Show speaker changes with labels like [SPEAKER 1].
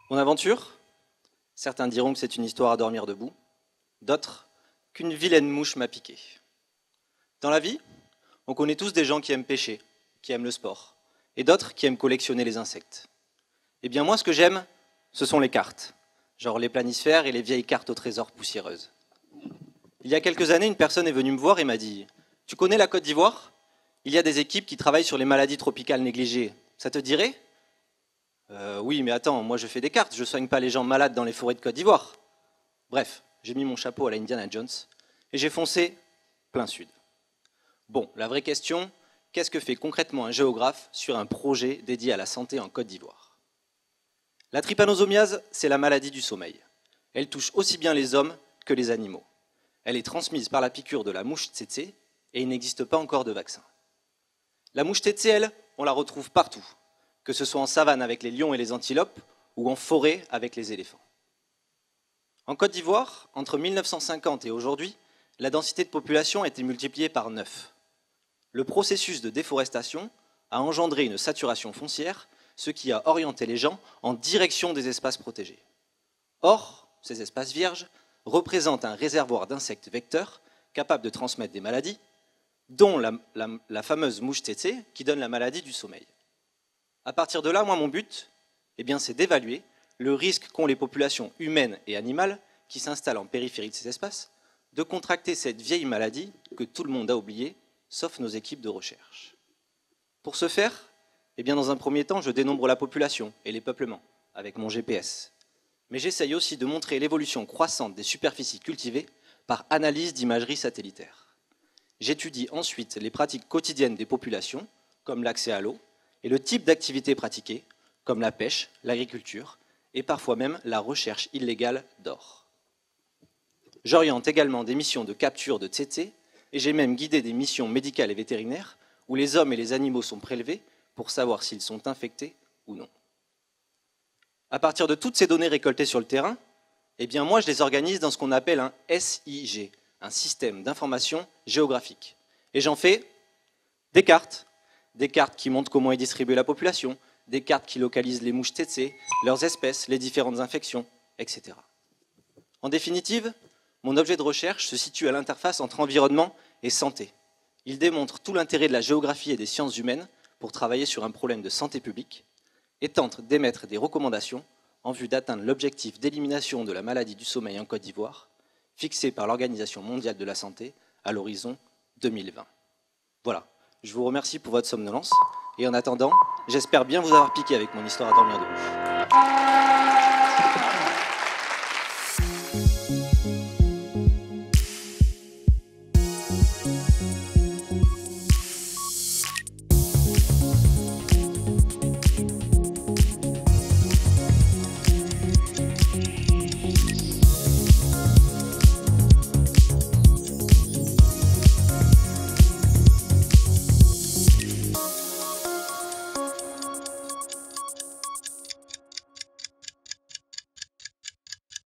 [SPEAKER 1] Mon aventure? Certains diront que c'est une histoire à dormir debout, d'autres qu'une vilaine mouche m'a piqué. Dans la vie, on connaît tous des gens qui aiment pêcher, qui aiment le sport, et d'autres qui aiment collectionner les insectes. Eh bien moi, ce que j'aime, ce sont les cartes, genre les planisphères et les vieilles cartes au trésor poussiéreuses. Il y a quelques années, une personne est venue me voir et m'a dit « Tu connais la Côte d'Ivoire? Il y a des équipes qui travaillent sur les maladies tropicales négligées. Ça te dirait ?» Oui, mais attends, moi je fais des cartes, je soigne pas les gens malades dans les forêts de Côte d'Ivoire. Bref, j'ai mis mon chapeau à la Indiana Jones et j'ai foncé plein sud. Bon, la vraie question, qu'est-ce que fait concrètement un géographe sur un projet dédié à la santé en Côte d'Ivoire? La trypanosomiase, c'est la maladie du sommeil. Elle touche aussi bien les hommes que les animaux. Elle est transmise par la piqûre de la mouche tsetse et il n'existe pas encore de vaccin. La mouche tsetse, elle, on la retrouve partout, que ce soit en savane avec les lions et les antilopes ou en forêt avec les éléphants. En Côte d'Ivoire, entre 1950 et aujourd'hui, la densité de population a été multipliée par 9. Le processus de déforestation a engendré une saturation foncière, ce qui a orienté les gens en direction des espaces protégés. Or, ces espaces vierges représentent un réservoir d'insectes vecteurs capables de transmettre des maladies, dont la fameuse mouche tsetse qui donne la maladie du sommeil. À partir de là, moi, mon but, c'est d'évaluer le risque qu'ont les populations humaines et animales qui s'installent en périphérie de ces espaces de contracter cette vieille maladie que tout le monde a oubliée, sauf nos équipes de recherche. Pour ce faire, dans un premier temps, je dénombre la population et les peuplements avec mon GPS. Mais j'essaye aussi de montrer l'évolution croissante des superficies cultivées par analyse d'imagerie satellitaire. J'étudie ensuite les pratiques quotidiennes des populations, comme l'accès à l'eau, et le type d'activités pratiquées, comme la pêche, l'agriculture, et parfois même la recherche illégale d'or. J'oriente également des missions de capture de tsetse, et j'ai même guidé des missions médicales et vétérinaires où les hommes et les animaux sont prélevés pour savoir s'ils sont infectés ou non. À partir de toutes ces données récoltées sur le terrain, moi je les organise dans ce qu'on appelle un SIG, un système d'information géographique. Et j'en fais des cartes qui montrent comment est distribuée la population, des cartes qui localisent les mouches tsetse, leurs espèces, les différentes infections, etc. En définitive, mon objet de recherche se situe à l'interface entre environnement et santé. Il démontre tout l'intérêt de la géographie et des sciences humaines pour travailler sur un problème de santé publique et tente d'émettre des recommandations en vue d'atteindre l'objectif d'élimination de la maladie du sommeil en Côte d'Ivoire, fixé par l'Organisation mondiale de la santé à l'horizon 2020. Voilà, je vous remercie pour votre somnolence et en attendant, j'espère bien vous avoir piqué avec mon histoire à dormir debout.